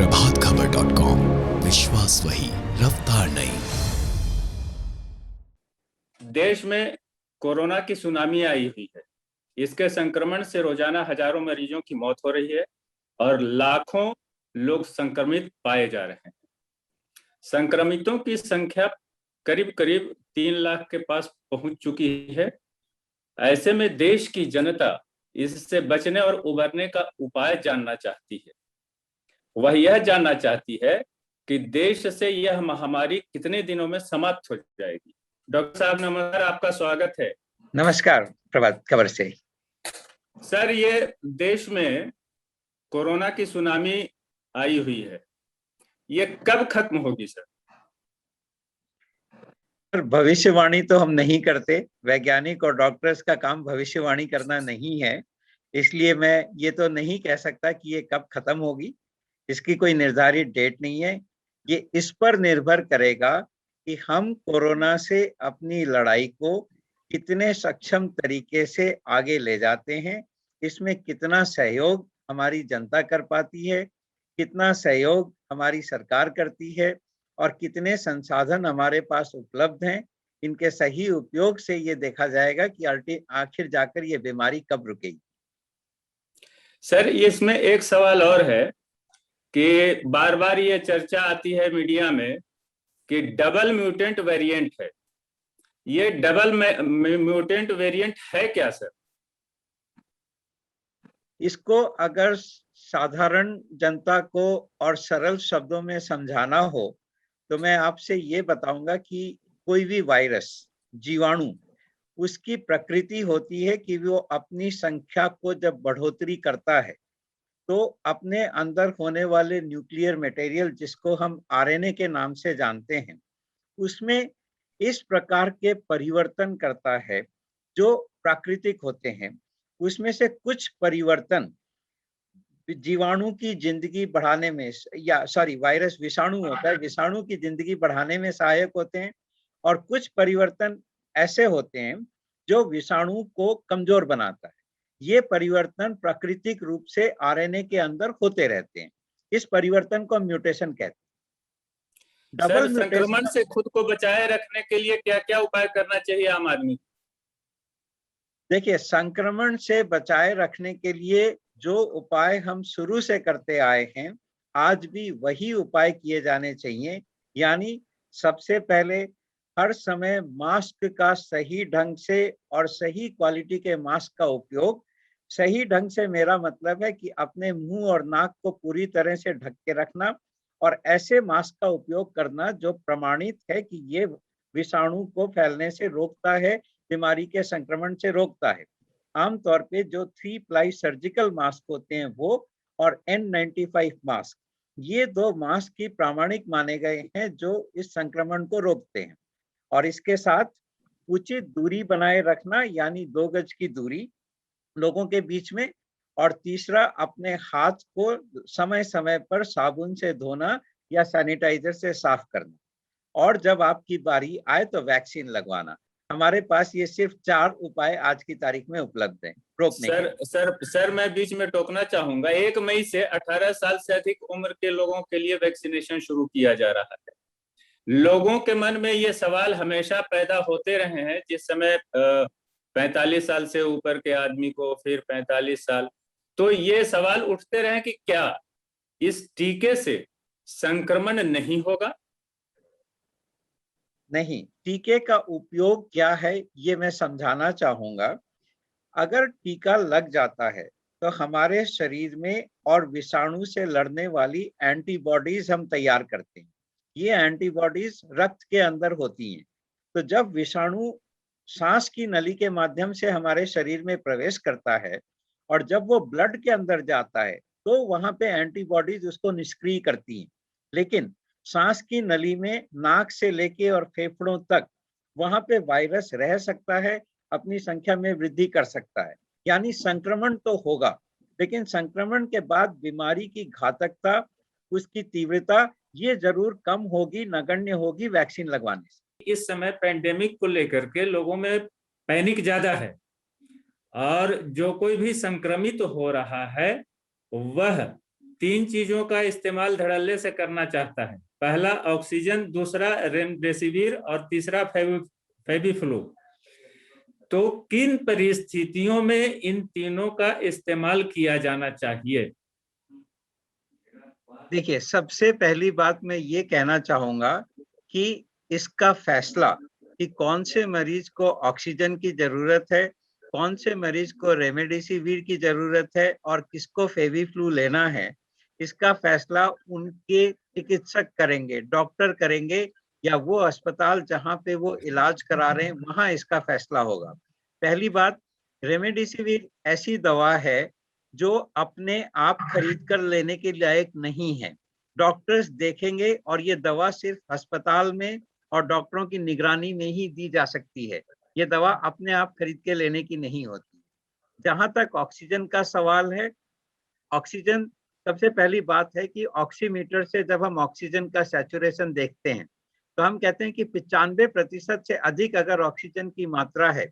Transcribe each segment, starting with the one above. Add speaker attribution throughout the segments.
Speaker 1: प्रभातखबर.com, विश्वास वही, रफ्तार नहीं।
Speaker 2: देश में कोरोना की सुनामी आई हुई है। इसके संक्रमण से रोजाना हजारों मरीजों की मौत हो रही है और लाखों लोग संक्रमित पाए जा रहे हैं। संक्रमितों की संख्या करीब करीब 3 लाख के पास पहुंच चुकी है। ऐसे में देश की जनता इससे बचने और उबरने का उपाय जानना चाहती है। वह यह जानना चाहती है कि देश से यह महामारी कितने दिनों में समाप्त हो जाएगी। डॉक्टर साहब नमस्कार, आपका स्वागत है।
Speaker 3: नमस्कार, प्रभात खबर से।
Speaker 2: सर, ये देश में कोरोना की सुनामी आई हुई है, ये कब खत्म होगी सर?
Speaker 3: भविष्यवाणी तो हम नहीं करते, वैज्ञानिक और डॉक्टर्स का काम भविष्यवाणी करना नहीं है, इसलिए मैं ये तो नहीं कह सकता कि ये कब खत्म होगी। इसकी कोई निर्धारित डेट नहीं है। ये इस पर निर्भर करेगा कि हम कोरोना से अपनी लड़ाई को कितने सक्षम तरीके से आगे ले जाते हैं। इसमें कितना सहयोग हमारी जनता कर पाती है, कितना सहयोग हमारी सरकार करती है और कितने संसाधन हमारे पास उपलब्ध हैं। इनके सही उपयोग से ये देखा जाएगा कि आखिर जाकर ये बीमारी कब रुकेगी।
Speaker 2: सर, इसमें एक सवाल और है कि बार बार ये चर्चा आती है मीडिया में कि डबल म्यूटेंट वेरिएंट है। ये डबल म्यूटेंट वेरिएंट है क्या सर?
Speaker 3: इसको अगर साधारण जनता को और सरल शब्दों में समझाना हो तो मैं आपसे ये बताऊंगा कि कोई भी वायरस, जीवाणु, उसकी प्रकृति होती है कि वो अपनी संख्या को जब बढ़ोतरी करता है तो अपने अंदर होने वाले न्यूक्लियर मटेरियल, जिसको हम आरएनए के नाम से जानते हैं, उसमें इस प्रकार के परिवर्तन करता है जो प्राकृतिक होते हैं। उसमें से कुछ परिवर्तन जीवाणु की जिंदगी बढ़ाने में वायरस, विषाणु होता है, विषाणु की जिंदगी बढ़ाने में सहायक होते हैं और कुछ परिवर्तन ऐसे होते हैं जो विषाणु को कमजोर बनाता है। ये परिवर्तन प्राकृतिक रूप से आरएनए के अंदर होते रहते हैं। इस परिवर्तन को म्यूटेशन कहते हैं।
Speaker 2: सर, संक्रमण से खुद को बचाए रखने के लिए क्या क्या उपाय करना चाहिए आम आदमी?
Speaker 3: देखिए, संक्रमण से बचाए रखने के लिए जो उपाय हम शुरू से करते आए हैं, आज भी वही उपाय किए जाने चाहिए। यानी सबसे पहले हर समय मास्क का सही ढंग से और सही क्वालिटी के मास्क का उपयोग। सही ढंग से मेरा मतलब है कि अपने मुंह और नाक को पूरी तरह से ढक के रखना और ऐसे मास्क का उपयोग करना जो प्रमाणित है कि ये विषाणु को फैलने से रोकता है, बीमारी के संक्रमण से रोकता है। आमतौर पे जो 3 प्लाई सर्जिकल मास्क होते हैं वो और N95 मास्क, ये 2 मास्क ही प्रामाणिक माने गए हैं जो इस संक्रमण को रोकते हैं। और इसके साथ उचित दूरी बनाए रखना, यानी 2 गज की दूरी लोगों के बीच में। और तीसरा, अपने हाथ को समय समय पर साबुन से धोना या सैनिटाइजर से साफ करना। और जब आपकी बारी आए तो वैक्सीन लगवाना। हमारे पास ये सिर्फ 4 उपाय आज की तारीख में उपलब्ध हैं रोकने के।
Speaker 2: सर, मैं बीच में टोकना चाहूंगा। 1 मई से 18 साल से अधिक उम्र के लोगों के लिए वैक्सीनेशन शुरू किया जा रहा है। लोगों के मन में ये सवाल हमेशा पैदा होते रहे हैं। जिस समय 45 साल से ऊपर के आदमी को, फिर 45 साल, तो ये सवाल उठते रहे कि क्या इस टीके से संक्रमण नहीं होगा?
Speaker 3: नहीं, टीके का उपयोग क्या है ये मैं समझाना चाहूंगा। अगर टीका लग जाता है तो हमारे शरीर में और विषाणु से लड़ने वाली एंटीबॉडीज हम तैयार करते हैं। ये एंटीबॉडीज रक्त के अंदर होती हैं। तो जब विषाणु सांस की नली के माध्यम से हमारे शरीर में प्रवेश करता है और जब वो ब्लड के अंदर जाता है तो वहां पे एंटीबॉडीज उसको निष्क्रिय करती हैं। लेकिन सांस की नली में नाक से लेके और फेफड़ों तक वहां पे वायरस रह सकता है, अपनी संख्या में वृद्धि कर सकता है। यानी संक्रमण तो होगा, लेकिन संक्रमण के बाद बीमारी की घातकता, उसकी तीव्रता ये जरूर कम होगी, नगण्य होगी वैक्सीन लगवाने से।
Speaker 2: इस समय पेंडेमिक को लेकर के लोगों में पैनिक ज्यादा है और जो कोई भी संक्रमित हो रहा है वह तीन चीजों का इस्तेमाल धड़ल्ले से करना चाहता है। पहला ऑक्सीजन, दूसरा रेमडेसिविर और तीसरा फेविफ्लू। तो किन परिस्थितियों में इन तीनों का इस्तेमाल किया जाना चाहिए?
Speaker 3: देखिए, सबसे पहली बात मैं ये कहना चाहूंगा कि इसका फैसला कि कौन से मरीज को ऑक्सीजन की जरूरत है, कौन से मरीज को रेमडेसिविर की जरूरत है और किसको फेविफ्लू लेना है, इसका फैसला उनके चिकित्सक करेंगे, डॉक्टर करेंगे, या वो अस्पताल जहां पे वो इलाज करा रहे हैं वहां इसका फैसला होगा। पहली बात, रेमडेसिविर ऐसी दवा है जो अपने आप खरीद कर लेने के लायक नहीं है। डॉक्टर्स देखेंगे और ये दवा सिर्फ अस्पताल में और डॉक्टरों की निगरानी में ही दी जा सकती है। ये दवा अपने आप खरीद के लेने की नहीं होती। जहां तक ऑक्सीजन का सवाल है, ऑक्सीजन, सबसे पहली बात है कि ऑक्सीमीटर से जब हम ऑक्सीजन का सैचुरेशन देखते हैं तो हम कहते हैं कि 95% से अधिक अगर ऑक्सीजन की मात्रा है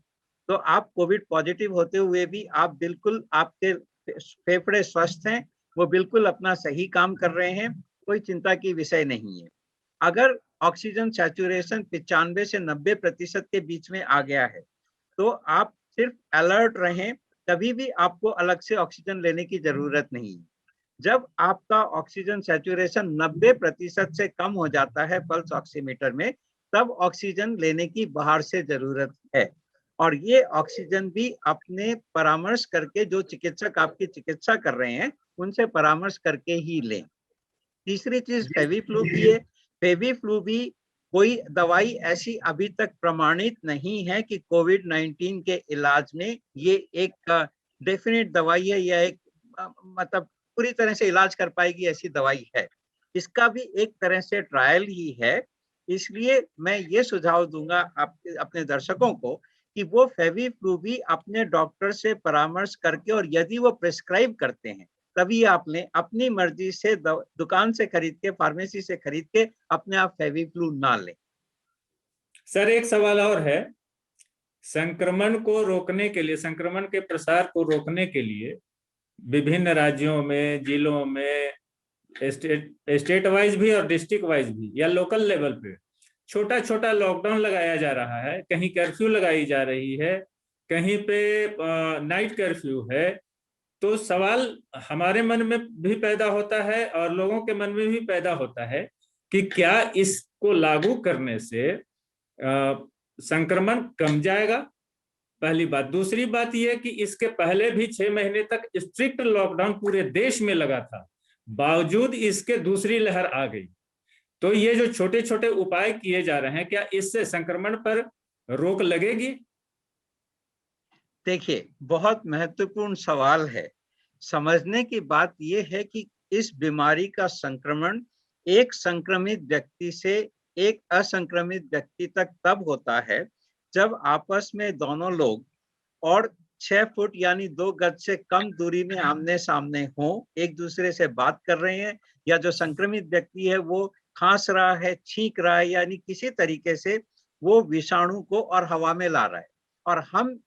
Speaker 3: तो आप कोविड पॉजिटिव होते हुए भी आप बिल्कुल, आपके फेफड़े स्वस्थ हैं, वो बिल्कुल अपना सही काम कर रहे हैं, कोई चिंता की विषय नहीं है। अगर ऑक्सीजन सैचुरेशन 95 से 90% के बीच में आ गया है तो आप सिर्फ अलर्ट रहें, कभी भी आपको अलग से ऑक्सीजन लेने की जरूरत नहीं है। जब आपका ऑक्सीजन सैचुरेशन 90% से कम हो जाता है पल्स ऑक्सीमीटर में, तब ऑक्सीजन लेने की बाहर से जरूरत है। और ये ऑक्सीजन भी अपने परामर्श करके, जो चिकित्सक आपकी चिकित्सा कर रहे हैं उनसे परामर्श करके ही लें। तीसरी चीज फेविफ्लू की है। फेविफ्लू भी कोई दवाई ऐसी अभी तक प्रमाणित नहीं है कि कोविड-19 के इलाज में ये एक डेफिनेट दवाई है या एक मतलब पूरी तरह से इलाज कर पाएगी ऐसी दवाई है। इसका भी एक तरह से ट्रायल ही है। इसलिए मैं ये सुझाव दूंगा अपने दर्शकों को कि वो फेविफ्लू भी अपने डॉक्टर से परामर्श करके, और यदि वो प्रिस्क्राइब करते हैं तभी आप लें। अपनी मर्जी से दुकान से खरीद के, फार्मेसी से खरीद के अपने आप फेविफ्लू ना लें।
Speaker 2: सर, एक सवाल और है। संक्रमण को रोकने के लिए, संक्रमण के प्रसार को रोकने के लिए विभिन्न राज्यों में, जिलों में, स्टेट वाइज भी और डिस्ट्रिक्ट वाइज भी या लोकल लेवल पे छोटा छोटा लॉकडाउन लगाया जा रहा है। कहीं कर्फ्यू लगाई जा रही है, कहीं पे नाइट कर्फ्यू है। तो सवाल हमारे मन में भी पैदा होता है और लोगों के मन में भी पैदा होता है कि क्या इसको लागू करने से संक्रमण कम जाएगा? पहली बात। दूसरी बात यह कि इसके पहले भी 6 महीने तक स्ट्रिक्ट लॉकडाउन पूरे देश में लगा था, बावजूद इसके दूसरी लहर आ गई। तो ये जो छोटे छोटे उपाय किए जा रहे हैं, क्या इससे संक्रमण पर रोक लगेगी?
Speaker 3: देखिए, बहुत महत्वपूर्ण सवाल है। समझने की बात यह है कि इस बीमारी का संक्रमण एक संक्रमित व्यक्ति से एक असंक्रमित व्यक्ति तक तब होता है जब आपस में दोनों लोग और 6 फुट यानी 2 गज से कम दूरी में आमने सामने हो, एक दूसरे से बात कर रहे हैं, या जो संक्रमित व्यक्ति है वो खांस रहा है, छींक रहा है, यानी किसी तरीके से वो विषाणु को और हवा में ला रहा है, और हम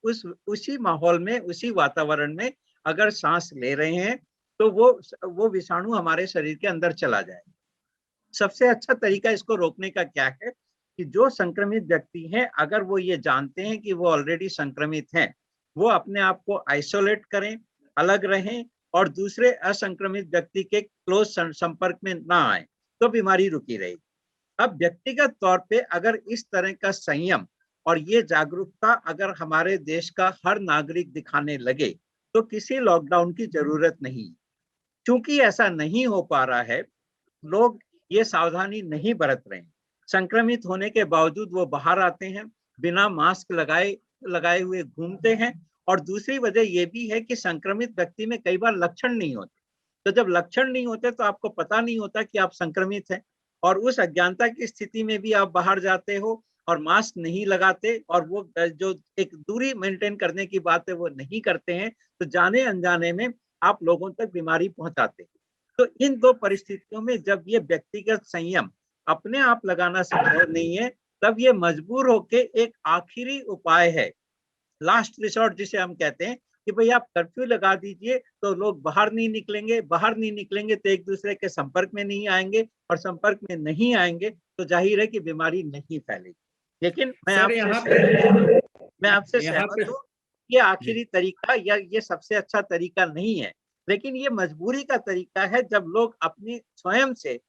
Speaker 3: उसी माहौल में, उसी वातावरण में अगर सांस ले रहे हैं तो वो विषाणु हमारे शरीर के अंदर चला जाएगा। सबसे अच्छा तरीका इसको रोकने का क्या है कि जो संक्रमित व्यक्ति हैं, अगर वो ये जानते हैं कि वो ऑलरेडी संक्रमित हैं, वो अपने आप को आइसोलेट करें, अलग रहें और दूसरे असंक्रमित व्यक्ति के क्लोज संपर्क में ना आए, तो बीमारी रुकी रहेगी। अब व्यक्तिगत तौर पे अगर इस तरह का संयम और ये जागरूकता अगर हमारे देश का हर नागरिक दिखाने लगे तो किसी लॉकडाउन की जरूरत नहीं। क्योंकि ऐसा नहीं हो पा रहा है, लोग ये सावधानी नहीं बरत रहे हैं, संक्रमित होने के बावजूद वो बाहर आते हैं, बिना मास्क लगाए हुए घूमते हैं। और दूसरी वजह ये भी है कि संक्रमित व्यक्ति में कई बार लक्षण नहीं होते, तो जब लक्षण नहीं होते तो आपको पता नहीं होता कि आप संक्रमित हैं, और उस अज्ञानता की स्थिति में भी आप बाहर जाते हो और मास्क नहीं लगाते, और वो जो एक दूरी मेंटेन करने की बात है वो नहीं करते हैं, तो जाने अनजाने में आप लोगों तक बीमारी पहुंचाते हैं। तो इन दो परिस्थितियों में जब ये व्यक्तिगत संयम अपने आप लगाना संभव नहीं है, तब ये मजबूर होके एक आखिरी उपाय है, लास्ट रिसोर्ट जिसे हम कहते हैं, कि भाई आप कर्फ्यू लगा दीजिए तो लोग बाहर नहीं निकलेंगे तो एक दूसरे के संपर्क में नहीं आएंगे, और संपर्क में नहीं आएंगे तो जाहिर है कि बीमारी नहीं फैलेगी। लेकिन
Speaker 2: सर
Speaker 3: मैं आपसे
Speaker 2: यहाँ पे
Speaker 3: सहमत हूँ, ये
Speaker 2: जी
Speaker 3: आखिरी तरीका या ये सबसे अच्छा तरीका नहीं है, लेकिन ये मजबूरी का तरीका है। जब लोग स्वयं से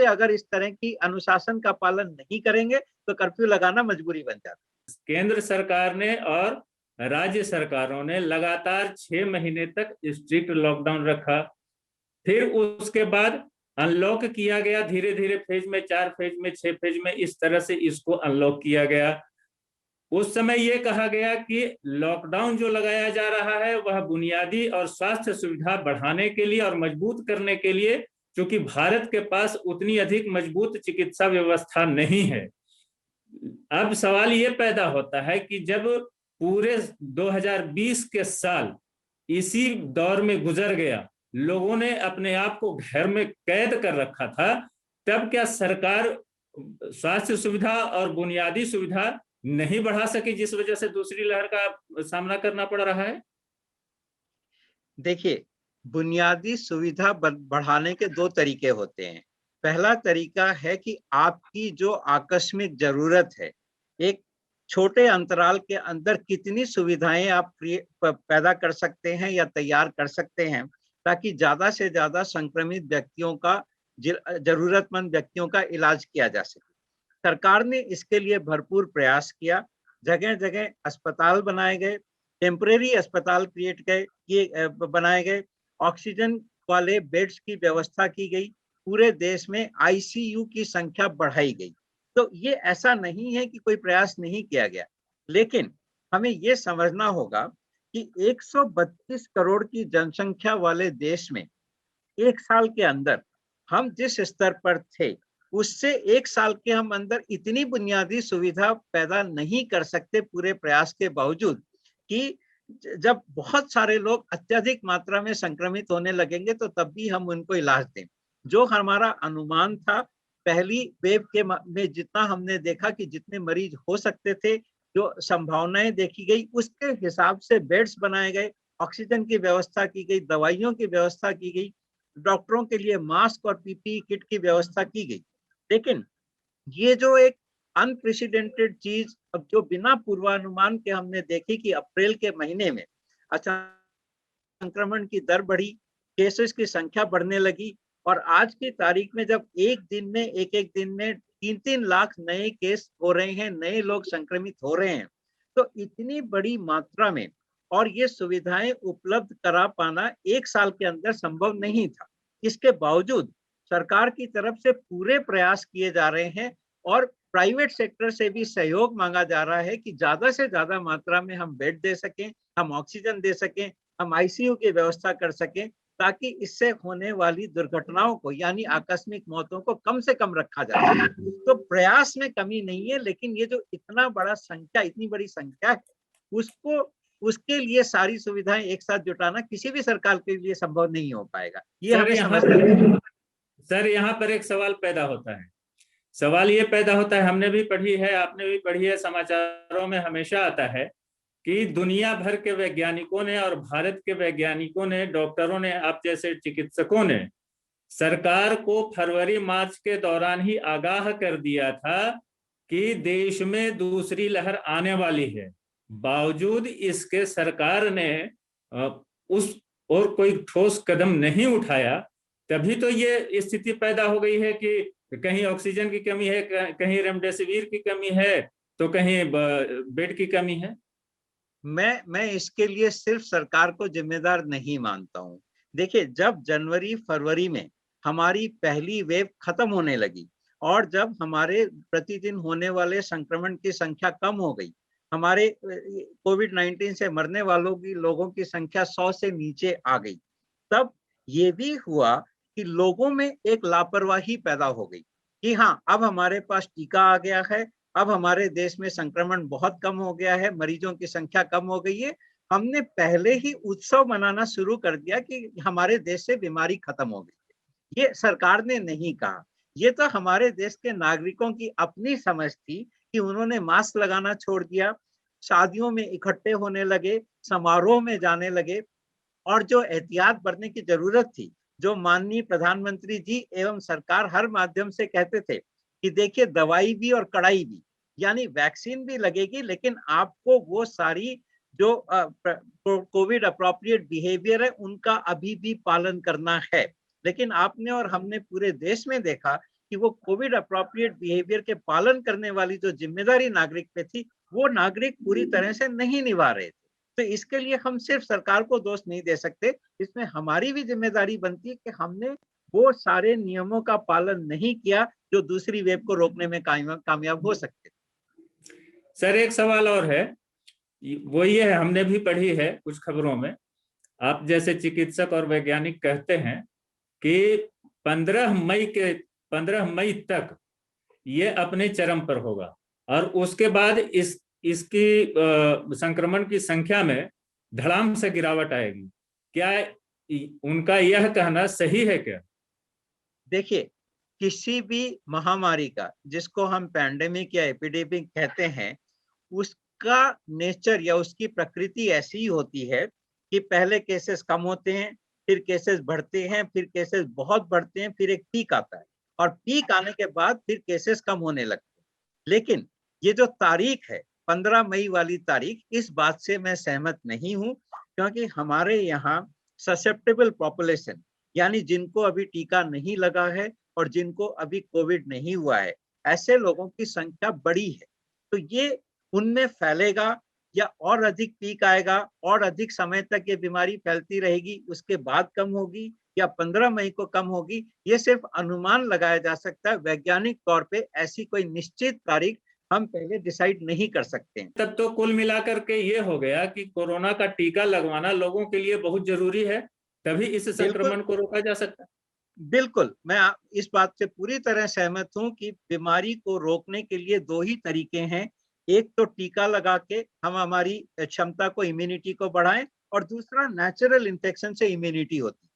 Speaker 3: अगर इस तरह की अनुशासन का पालन नहीं करेंगे तो कर्फ्यू लगाना मजबूरी बन जाता है।
Speaker 2: केंद्र सरकार ने और राज्य सरकारों ने लगातार 6 महीने तक स्ट्रिक्ट लॉकडाउन रखा, फिर उसके बाद अनलॉक किया गया धीरे धीरे, फेज में, 4 फेज में, 6 फेज में, इस तरह से इसको अनलॉक किया गया। उस समय यह कहा गया कि लॉकडाउन जो लगाया जा रहा है वह बुनियादी और स्वास्थ्य सुविधा बढ़ाने के लिए और मजबूत करने के लिए, क्योंकि भारत के पास उतनी अधिक मजबूत चिकित्सा व्यवस्था नहीं है। अब सवाल ये पैदा होता है कि जब पूरे 2020 के साल इसी दौर में गुजर गया, लोगों ने अपने आप को घर में कैद कर रखा था, तब क्या सरकार स्वास्थ्य सुविधा और बुनियादी सुविधा नहीं बढ़ा सकी, जिस वजह से दूसरी लहर का सामना करना पड़ रहा है?
Speaker 3: देखिए, बुनियादी सुविधा बढ़ाने के दो तरीके होते हैं। पहला तरीका है कि आपकी जो आकस्मिक जरूरत है, एक छोटे अंतराल के अंदर कितनी सुविधाएं आप पैदा कर सकते हैं या तैयार कर सकते हैं, ताकि ज्यादा से ज्यादा संक्रमित व्यक्तियों का, जरूरतमंद व्यक्तियों का इलाज किया जा सके। सरकार ने इसके लिए भरपूर प्रयास किया। जगह जगह अस्पताल बनाए गए, टेम्परेरी अस्पताल बनाए गए, ऑक्सीजन वाले बेड्स की व्यवस्था की गई, पूरे देश में आईसीयू की संख्या बढ़ाई गई। तो ये ऐसा नहीं है कि कोई प्रयास नहीं किया गया, लेकिन हमें ये समझना होगा कि 132 करोड़ की जनसंख्या वाले देश में एक साल के अंदर हम जिस स्तर पर थे, उससे एक साल के हम अंदर इतनी बुनियादी सुविधा पैदा नहीं कर सकते पूरे प्रयास के बावजूद, कि जब बहुत सारे लोग अत्यधिक मात्रा में संक्रमित होने लगेंगे तो तब भी हम उनको इलाज दें। जो हमारा अनुमान था पहली वेव के में, जितना हमने देखा कि जितने मरीज हो सकते थे, जो संभावनाएं देखी गई, उसके हिसाब से बेड्स बनाए गए, ऑक्सीजन की व्यवस्था की गई, दवाइयों की व्यवस्था की गई, डॉक्टरों के लिए मास्क और पीपीई किट की व्यवस्था की गई। लेकिन ये जो एक अनप्रेसिडेंटेड चीज, अब जो बिना पूर्वानुमान के हमने देखी कि अप्रैल के महीने में अचानक संक्रमण की दर बढ़ी, केसेस की संख्या बढ़ने लगी, और आज की तारीख में जब एक दिन में 3-3 लाख नए केस हो रहे हैं, नए लोग संक्रमित हो रहे हैं, तो इतनी बड़ी मात्रा में और ये सुविधाएं उपलब्ध करा पाना एक साल के अंदर संभव नहीं था। इसके बावजूद सरकार की तरफ से पूरे प्रयास किए जा रहे हैं और प्राइवेट सेक्टर से भी सहयोग मांगा जा रहा है कि ज्यादा से ज्यादा मात्रा में हम बेड दे सकें, हम ऑक्सीजन दे सकें, हम आईसीयू की व्यवस्था कर सकें, ताकि इससे होने वाली दुर्घटनाओं को, यानी आकस्मिक मौतों को कम से कम रखा जा सके। तो प्रयास में कमी नहीं है, लेकिन ये जो इतनी बड़ी संख्या है, उसके लिए सारी सुविधाएं एक साथ जुटाना किसी भी सरकार के लिए संभव नहीं हो पाएगा। ये हमें समझना है।
Speaker 2: सर, यहाँ पर एक सवाल पैदा होता है। सवाल ये पैदा होता है, हमने भी पढ़ी है, आपने भी पढ़ी है, समाचारों में हमेशा आता है कि दुनिया भर के वैज्ञानिकों ने और भारत के वैज्ञानिकों ने, डॉक्टरों ने, आप जैसे चिकित्सकों ने सरकार को फरवरी मार्च के दौरान ही आगाह कर दिया था कि देश में दूसरी लहर आने वाली है। बावजूद इसके सरकार ने उस और कोई ठोस कदम नहीं उठाया। तभी तो ये स्थिति पैदा हो गई है कि कहीं ऑक्सीजन की कमी है, कहीं रेमडेसिविर की कमी है, तो कहीं बेड की कमी है।
Speaker 3: मैं इसके लिए सिर्फ सरकार को जिम्मेदार नहीं मानता हूं। देखिए, जब जनवरी फरवरी में हमारी पहली वेव खत्म होने लगी और जब हमारे प्रतिदिन होने वाले संक्रमण की संख्या कम हो गई, हमारे कोविड-19 से मरने लोगों की संख्या 100 से नीचे आ गई, तब ये भी हुआ कि लोगों में एक लापरवाही पैदा हो गई कि हाँ, अब हमारे पास टीका आ गया है, अब हमारे देश में संक्रमण बहुत कम हो गया है, मरीजों की संख्या कम हो गई है, हमने पहले ही उत्सव मनाना शुरू कर दिया कि हमारे देश से बीमारी खत्म हो गई। ये सरकार ने नहीं कहा, ये तो हमारे देश के नागरिकों की अपनी समझ थी कि उन्होंने मास्क लगाना छोड़ दिया, शादियों में इकट्ठे होने लगे, समारोह में जाने लगे, और जो एहतियात बरतने की जरूरत थी, जो माननीय प्रधानमंत्री जी एवं सरकार हर माध्यम से कहते थे कि देखिए दवाई भी और कड़ाई भी, यानी वैक्सीन भी लगेगी, लेकिन आपको वो सारी जो कोविड अप्रोप्रिएट बिहेवियर है उनका अभी भी पालन करना है। लेकिन आपने और हमने पूरे देश में देखा कि वो कोविड अप्रोप्रिएट बिहेवियर के पालन करने वाली जो जिम्मेदारी नागरिक पे थी, वो नागरिक पूरी तरह से नहीं निभा रहे थे। तो इसके लिए हम सिर्फ सरकार को दोष नहीं दे सकते, इसमें हमारी भी जिम्मेदारी बनती है कि हमने वो सारे नियमों का पालन नहीं किया जो दूसरी वेव को रोकने में कामयाब हो सकते।
Speaker 2: सर एक सवाल और है, वो ये है, हमने भी पढ़ी है कुछ खबरों में, आप जैसे चिकित्सक और वैज्ञानिक कहते हैं कि 15 मई तक ये अपने चरम पर होगा और उसके बाद इसकी संक्रमण की संख्या में धड़ाम से गिरावट आएगी। क्या उनका यह कहना सही है क्या?
Speaker 3: देखिए, किसी भी महामारी का, जिसको हम पैंडेमिक या एपिडेमिक कहते हैं, उसका नेचर या उसकी प्रकृति ऐसी ही होती है कि पहले केसेस कम होते हैं, फिर केसेस बढ़ते हैं, फिर केसेस बहुत बढ़ते हैं, फिर एक पीक आता है और पीक आने के बाद फिर केसेस कम होने लगते हैं। लेकिन ये जो तारीख है 15 मई वाली तारीख, इस बात से मैं सहमत नहीं हूं, क्योंकि हमारे यहाँ ससेप्टेबल पॉपुलेशन, यानी जिनको अभी टीका नहीं लगा है और जिनको अभी कोविड नहीं हुआ है, ऐसे लोगों की संख्या बड़ी है। तो ये उनमें फैलेगा या और अधिक पीक आएगा और अधिक समय तक ये बीमारी फैलती रहेगी, उसके बाद कम होगी या 15 मई को कम होगी, ये सिर्फ अनुमान लगाया जा सकता है। वैज्ञानिक तौर पे ऐसी कोई निश्चित तारीख हम पहले डिसाइड नहीं कर सकते हैं।
Speaker 2: तब तो कुल मिलाकर के ये हो गया कि कोरोना का टीका लगवाना लोगों के लिए बहुत जरूरी है, तभी इस संक्रमण को रोका जा सकता है। बिल्कुल,
Speaker 3: मैं इस बात से पूरी तरह सहमत हूं कि बीमारी को रोकने के लिए दो ही तरीके हैं। एक तो टीका लगा के हम हमारी क्षमता को, इम्यूनिटी को बढ़ाएं, और दूसरा नेचुरल इन्फेक्शन से इम्यूनिटी होती है।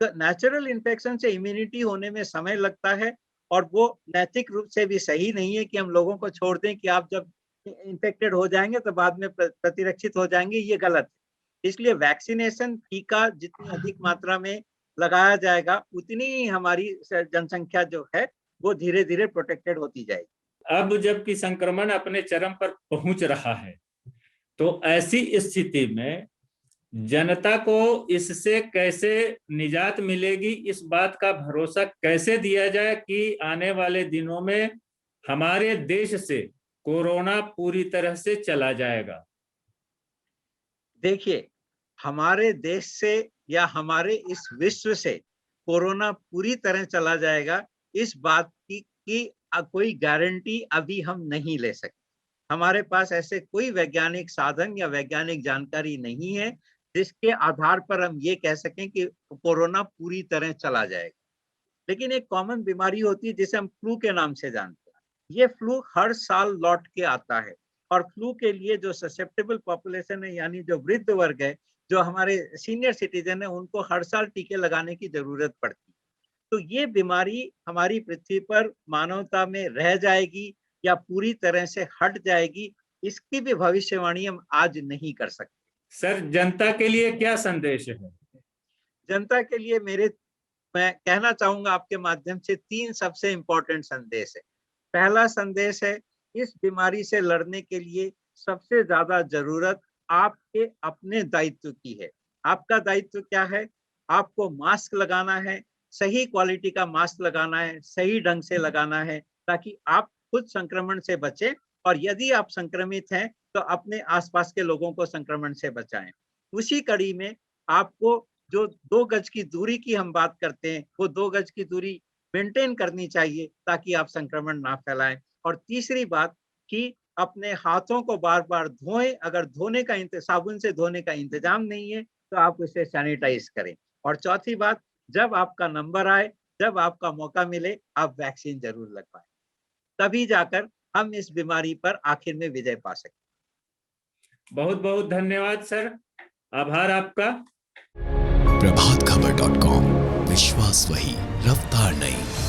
Speaker 3: तो नेचुरल इन्फेक्शन से इम्यूनिटी होने में समय लगता है और वो नैतिक रूप से भी सही नहीं है कि हम लोगों को छोड़ दें कि आप जब इन्फेक्टेड हो जाएंगे तो बाद में प्रतिरक्षित हो जाएंगे, ये गलत है। इसलिए वैक्सीनेशन, टीका जितनी अधिक मात्रा में लगाया जाएगा, उतनी ही हमारी जनसंख्या जो है वो धीरे धीरे प्रोटेक्टेड होती जाएगी।
Speaker 2: अब जबकि संक्रमण अपने चरम पर पहुंच रहा है, तो ऐसी स्थिति में जनता को इससे कैसे निजात मिलेगी, इस बात का भरोसा कैसे दिया जाए कि आने वाले दिनों में हमारे देश से कोरोना पूरी तरह से चला जाएगा?
Speaker 3: देखिए, हमारे देश से या हमारे इस विश्व से कोरोना पूरी तरह चला जाएगा, इस बात की कोई गारंटी अभी हम नहीं ले सकते। हमारे पास ऐसे कोई वैज्ञानिक साधन या वैज्ञानिक जानकारी नहीं है जिसके आधार पर हम ये कह सकें कि कोरोना पूरी तरह चला जाएगा। लेकिन एक कॉमन बीमारी होती है जिसे हम फ्लू के नाम से जानते हैं। ये फ्लू हर साल लौट के आता है और फ्लू के लिए जो ससेप्टेबल पॉपुलेशन है, यानी जो वृद्ध वर्ग है, जो हमारे सीनियर सिटीजन है, उनको हर साल टीके लगाने की जरूरत पड़ती है। तो ये बीमारी हमारी पृथ्वी पर मानवता में रह जाएगी या पूरी तरह से हट जाएगी, इसकी भी भविष्यवाणी हम आज नहीं कर सकते।
Speaker 2: सर, जनता के लिए क्या संदेश है?
Speaker 3: जनता के लिए मैं कहना चाहूंगा आपके माध्यम से 3 सबसे इंपॉर्टेंट संदेश है। पहला संदेश है, इस बीमारी से लड़ने के लिए सबसे ज्यादा जरूरत आपके अपने दायित्व की है। आपका दायित्व क्या है? आपको मास्क लगाना है, सही क्वालिटी का मास्क लगाना है, सही ढंग से लगाना है, ताकि आप खुद संक्रमण से बचें, और यदि आप संक्रमित हैं तो अपने आसपास के लोगों को संक्रमण से बचाएं। उसी कड़ी में आपको जो 2 गज की दूरी की हम बात करते हैं, वो 2 गज की दूरी मेंटेन करनी चाहिए ताकि आप संक्रमण ना फैलाएं। और तीसरी बात कि अपने हाथों को बार बार धोएं, अगर साबुन से धोने का इंतजाम नहीं है तो आप उसे सैनिटाइज करें। और चौथी बात, जब आपका नंबर आए, जब आपका मौका मिले, आप वैक्सीन जरूर लगवाएं, तभी जाकर हम इस बीमारी पर आखिर में विजय पा सकते।
Speaker 2: बहुत बहुत धन्यवाद सर, आभार आपका।
Speaker 1: प्रभातखबर.com, विश्वास वही, रफ्तार नहीं।